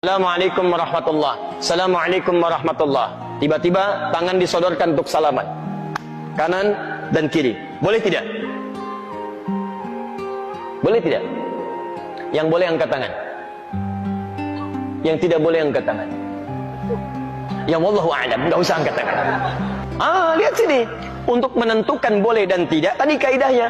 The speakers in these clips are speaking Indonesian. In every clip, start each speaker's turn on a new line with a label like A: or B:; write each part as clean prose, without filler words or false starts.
A: Assalamualaikum warahmatullah. Assalamualaikum warahmatullah. Tiba-tiba tangan disodorkan untuk salaman, kanan dan kiri. Boleh tidak? Boleh tidak? Yang boleh angkat tangan, yang tidak boleh angkat tangan. Yang wallahu a'lam, enggak usah angkat tangan. Lihat sini. Untuk menentukan boleh dan tidak, tadi kaidahnya.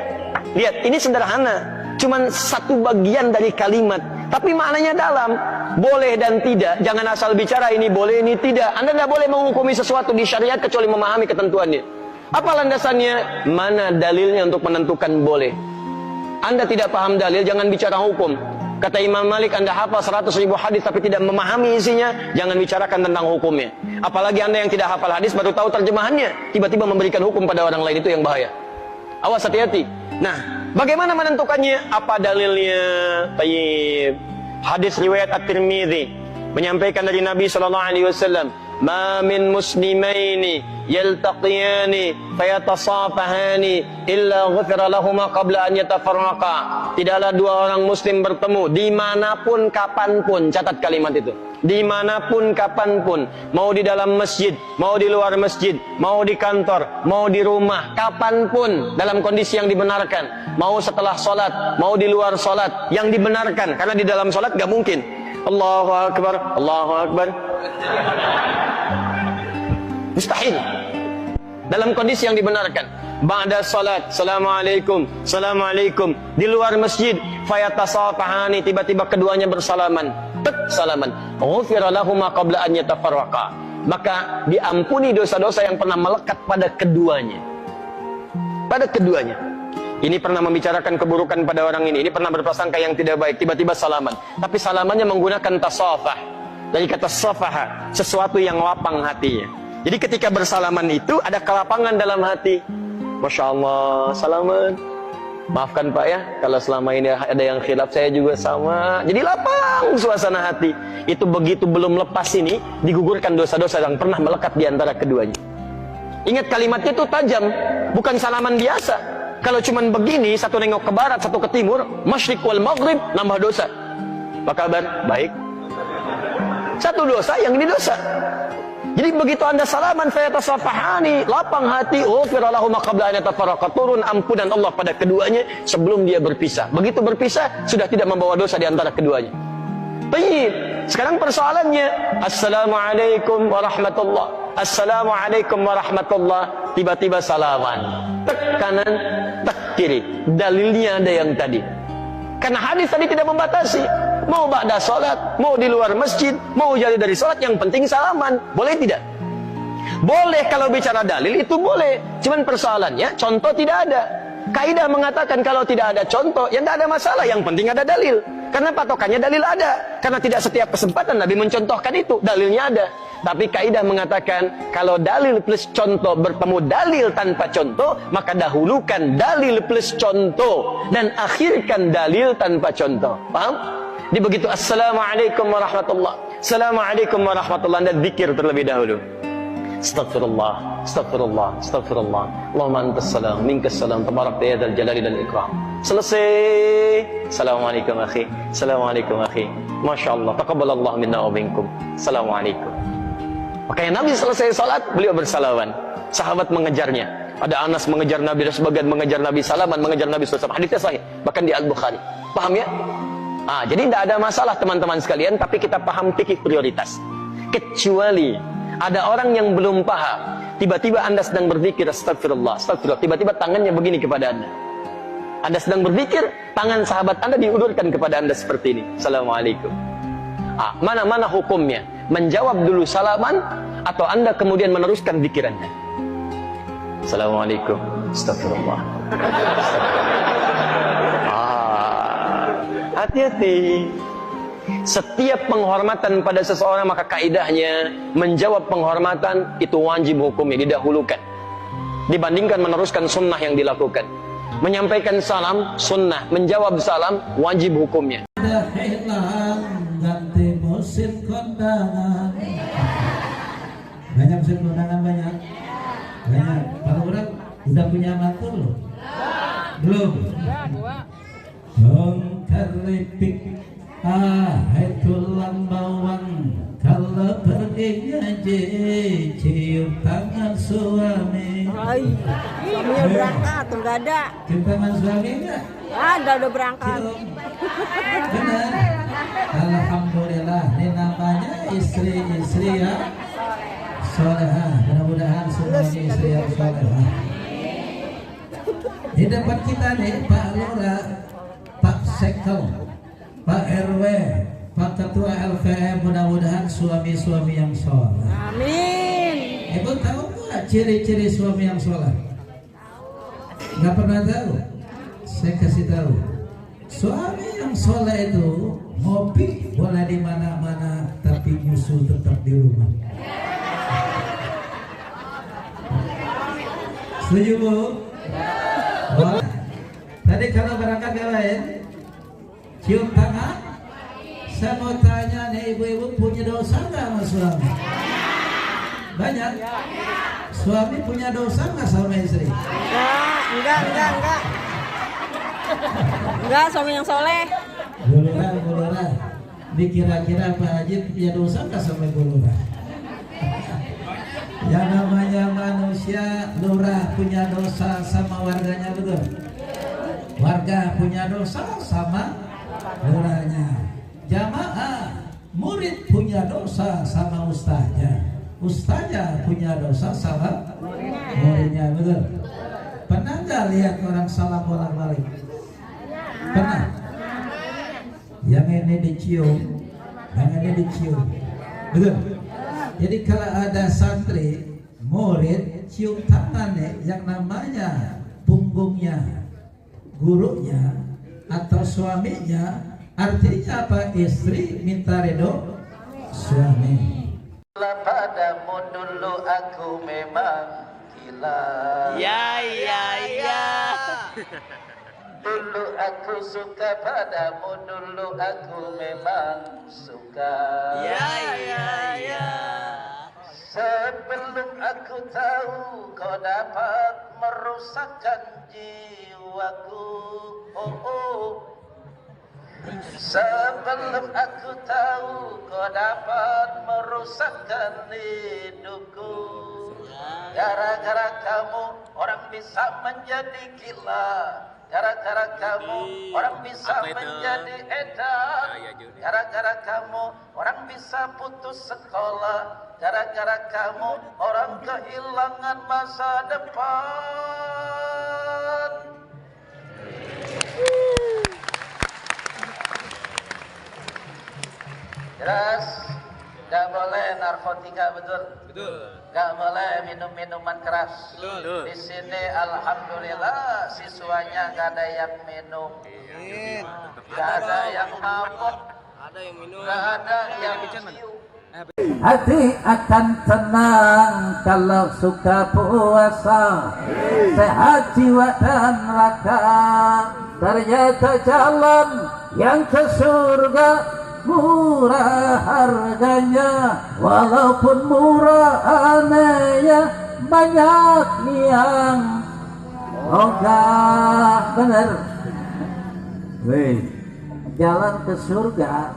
A: Lihat, ini sederhana. Cuman satu bagian dari kalimat, tapi maknanya dalam. Boleh dan tidak. Jangan asal bicara ini boleh, ini tidak. Anda tidak boleh menghukumi sesuatu di syariat kecuali memahami ketentuannya. Apa landasannya? Mana dalilnya untuk menentukan boleh? Anda tidak paham dalil, jangan bicara hukum. Kata Imam Malik, Anda hafal 100.000 hadis tapi tidak memahami isinya, jangan bicarakan tentang hukumnya. Apalagi Anda yang tidak hafal hadis baru tahu terjemahannya, tiba-tiba memberikan hukum pada orang lain, itu yang bahaya. Awas, hati-hati. Nah, bagaimana menentukannya? Apa dalilnya? Tayyib. Hadis riwayat At-Tirmidzi menyampaikan dari Nabi SAW, "Ma min muslimaini yaltaqiyani fayatasafahani illa ghufira lahuma qabla an yatafarraqa." Tidaklah dua orang muslim bertemu dimanapun kapanpun. Catat kalimat itu. Dimanapun kapanpun. Mau di dalam masjid, mau di luar masjid, mau di kantor, mau di rumah, kapanpun dalam kondisi yang dibenarkan. Mau setelah sholat, mau di luar sholat, yang dibenarkan. Karena di dalam sholat gak mungkin Allahu Akbar, Allahu Akbar, mustahil. Dalam kondisi yang dibenarkan. Ba'da salat, Assalamualaikum, Assalamualaikum. Di luar masjid, fayatasafahani, tiba-tiba keduanya bersalaman. Salaman. Ghufira lahuma qabla an yatafarraqa. Maka diampuni dosa-dosa yang pernah melekat pada keduanya. Pada keduanya. Ini pernah membicarakan keburukan pada orang ini pernah berprasangka yang tidak baik, tiba-tiba salaman. Tapi salamannya menggunakan tasafah. Dari kata safaha, sesuatu yang lapang hatinya. Jadi ketika bersalaman itu ada kelapangan dalam hati. Masya Allah, salaman. Maafkan Pak ya, kalau selama ini ada yang khilaf, saya juga sama. Jadi lapang suasana hati. Itu begitu belum lepas ini, digugurkan dosa-dosa yang pernah melekat di antara keduanya. Ingat kalimatnya itu tajam, bukan salaman biasa. Kalau cuman begini, satu nengok ke barat, satu ke timur, masyriq wal maghrib, nambah dosa. Apa kabar? Baik. Satu dosa, yang ini dosa. Jadi begitu Anda salaman, fayatasafahani, lapang hati, ghufira lahuma qabla an yatafarraqa, turun ampunan Allah pada keduanya sebelum dia berpisah. Begitu berpisah, sudah tidak membawa dosa di antara keduanya. Baik. Sekarang persoalannya, Assalamualaikum warahmatullah. Assalamualaikum warahmatullah. Tiba-tiba salaman. Tek kanan, tek kiri. Dalilnya ada yang tadi. Karena hadis tadi tidak membatasi. Mau ba'da salat, mau di luar masjid, mau jadi dari salat, yang penting salaman. Boleh tidak? Boleh kalau bicara dalil, itu boleh. Cuman persoalannya, contoh tidak ada. Kaidah mengatakan kalau tidak ada contoh, ya tidak ada masalah. Yang penting ada dalil. Karena patokannya dalil ada. Karena tidak setiap kesempatan Nabi mencontohkan itu. Dalilnya ada. Tapi kaidah mengatakan kalau dalil plus contoh bertemu dalil tanpa contoh, maka dahulukan dalil plus contoh dan akhirkan dalil tanpa contoh. Paham? Di begitu Assalamualaikum warahmatullah, Assalamualaikum warahmatullah, Anda zikir terlebih dahulu. Astaghfirullah, astaghfirullah, astaghfirullah. Allahumma antas salam, minkas salam, tabarakta ya dzal jalali dan ikram. Selesai. Assalamualaikum akhi, Assalamualaikum akhi. Masya Allah, taqabbalallah minna wa minkum. Assalamualaikum. Makanya Nabi selesai salat, beliau bersalaman. Sahabat mengejarnya. Ada Anas mengejar Nabi, dan sebagian mengejar Nabi, salaman mengejar Nabi SAW. Hadisnya sahih, bahkan di Al-Bukhari. Paham ya? Jadi tidak ada masalah teman-teman sekalian, tapi kita paham fikih prioritas. Kecuali ada orang yang belum paham, tiba-tiba Anda sedang berzikir, astagfirullah, astagfirullah, tiba-tiba tangannya begini kepada Anda. Anda sedang berzikir, tangan sahabat Anda diulurkan kepada Anda seperti ini. Assalamualaikum. Mana hukumnya? Menjawab dulu salaman atau Anda kemudian meneruskan zikirannya? Assalamualaikum. Astagfirullah. Hati-hati. Setiap penghormatan pada seseorang, maka kaidahnya menjawab penghormatan itu wajib hukumnya, didahulukan dibandingkan meneruskan sunnah yang dilakukan. Menyampaikan salam sunnah, menjawab salam wajib hukumnya.
B: Ganti musim kondangan. Banyak musim kondangan, banyak. Kalau orang udah punya mantu belum? Belum. Dong keripik, tulang bawang janji cium tangan suami.
C: Hai, suaminya berangkat, tuh nggak ada.
B: Cium tangan suami enggak?
C: Ada udah berangkat.
B: Cium. Benar. Alhamdulillah, ini namanya istri-istri yang solehah. Mudah-mudahan semuanya istri yang solehah. Di depan kita nih Pak Lurah, Pak Sekkel, Pak RW, Pak Ketua LVM, mudah-mudahan suami-suami yang soleh.
C: Amin.
B: Ibu tahu nggak ciri-ciri suami yang soleh? Nggak pernah tahu? Saya kasih tahu. Suami yang soleh itu ngopi boleh di mana-mana, tapi musuh tetap di rumah. Setuju Bu? Boleh. Tadi kalau berangkat ke lain, cium tangan. Saya mau tanya nih ibu-ibu, punya dosa nggak sama suami? Banyak. Suami punya dosa nggak sama istri?
C: Enggak. Enggak, suami yang soleh.
B: Bulurah. Dikira-kira Pak Haji punya dosa nggak sama Ibu Lurah? Yang namanya manusia, lurah punya dosa sama warganya, betul? Warga punya dosa sama lurahnya. Jamaah, murid punya dosa sama ustaznya. Ustaznya punya dosa sama muridnya, betul? Pernah nggak lihat orang salam bolak-balik? Pernah? Yang ini dicium, yang ini dicium, betul? Jadi kalau ada santri, murid cium tangannya yang namanya punggungnya gurunya atau suaminya, artinya apa? Istri minta ridho suami. Padamu dulu aku memang gila.
A: Ya.
B: Dulu aku suka padamu, dulu aku memang suka.
A: Ya.
B: Sebelum aku tahu kau dapat merusakkan jiwaku. Sebelum aku tahu kau dapat merusakkan hidupku. Gara-gara kamu orang bisa menjadi gila. Gara-gara kamu orang bisa menjadi edan. Gara-gara kamu orang bisa putus sekolah. Gara-gara kamu orang kehilangan masa depan. Jelas, gak boleh narkotika, betul? Gak boleh minum-minuman keras. Di sini alhamdulillah siswanya gak ada yang minum, gak ada yang mabuk, gak ada yang cium. Hati akan tenang kalau suka puasa, sehat jiwa dan raga. Ternyata jalan yang ke surga murah harganya, walaupun murah anehnya banyak yang ogah. Bener, jalan ke surga.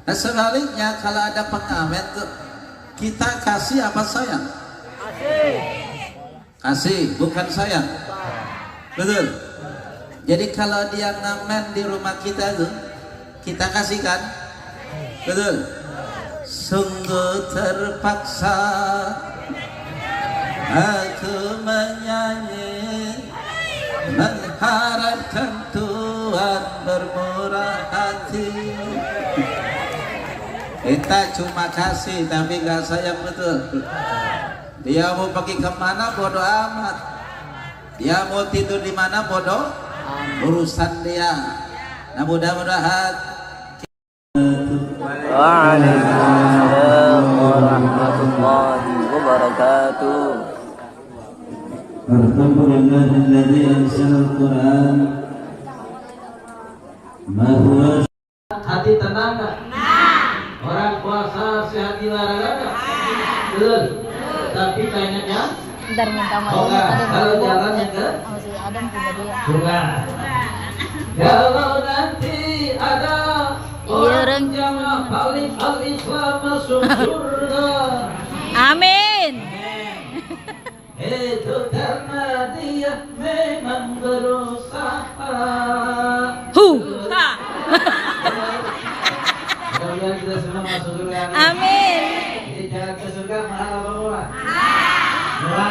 B: Nah, sebaliknya kalau ada pengamen tuh, kita kasih apa sayang? Kasih, bukan sayang. Betul. Jadi kalau dia ngamen di rumah kita tuh, kita kasihkan. Betul. Sungguh terpaksa aku menyanyi, mengharapkan Tuhan bermurah hati. Kita cuma kasih tapi nggak sayang, betul. Dia mau pergi kemana bodoh amat. Dia mau tidur di mana bodoh, urusan dia. Nah, mudah-mudahan.
D: Waalaikumsalam warahmatullahi wabarakatuh.
B: Alhamdulillahilladzi anzalal Qur'an. Hati tenang enggak? Orang puasa sehat jiwa raga enggak? Betul. Tapi kayaknya
E: Bentar minta maaf.
B: kalau jalannya ke
E: Si Adam punya dia.
B: bukan. Kalau nanti ada Orang yang paling al-Islam masuk surga.
E: Amin.
B: Itu karena dia memang berusaha.
E: Ha.
B: Mudah-mudahan kita semua masuk surga.
E: Amin.
B: Jadi jalan ke surga mahal apa murah? Murah.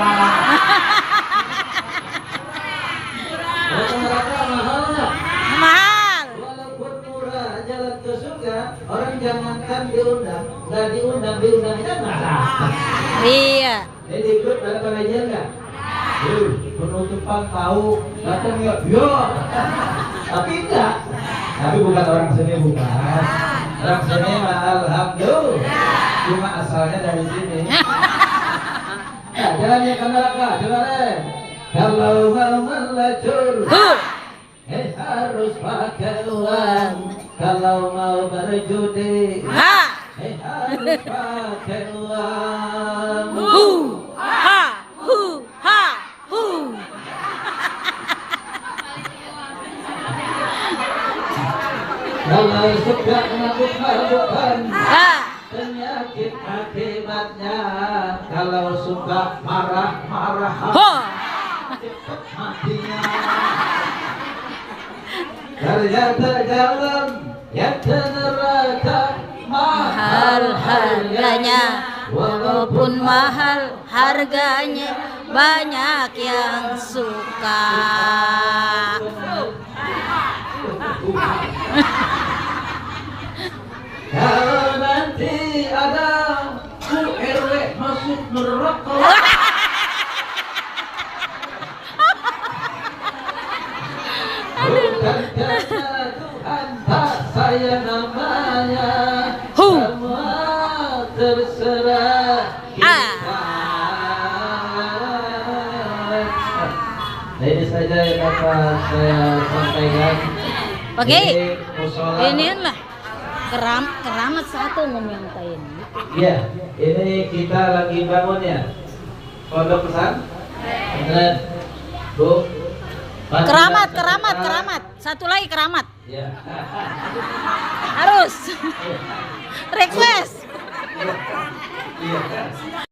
B: Kalau neraka mahal nggak?
E: Mahal.
B: Walaupun murah jalan ke surga, orang jangankan diundang, nggak diundang kan mahal.
E: Iya.
B: Jadi ikut ada pengajian nggak? Penutupan tahu datang ya, yo. Tapi enggak. Tapi bukan orang sini bukan. Orang sini mah alhamdulillah. Cuma asalnya dari sini. Nah, jalannya ke neraka, coba deh. Kalau mau melacur, harus pakai uang. Kalau mau berjudi,
E: Ha.
B: harus pakai uang.
E: Ha. Ha.
B: Kalau suka mabuk-mabukan,
E: Ha.
B: penyakit akibatnya. Kalau suka marah-marah,
E: Ho.
B: cepat matinya. Ternyata jalan yang ke neraka
E: Mahal harganya, walaupun mahal harganya, banyak yang suka.
B: Kalau nanti ada RW masuk neraka, bukan karena Tuhan tak sayang namanya, semua terserah kita. Nah, ini saja yang dapat saya sampaikan.
E: Oke.
B: Jadi, musola-
E: Ini lah keramat satu ngomentain.
B: Iya, ini kita lagi bangun ya. Pondok pesan? Benar. Bu.
E: Keramat. Satu lagi keramat.
B: Ya.
E: Harus. Request.
B: Iya.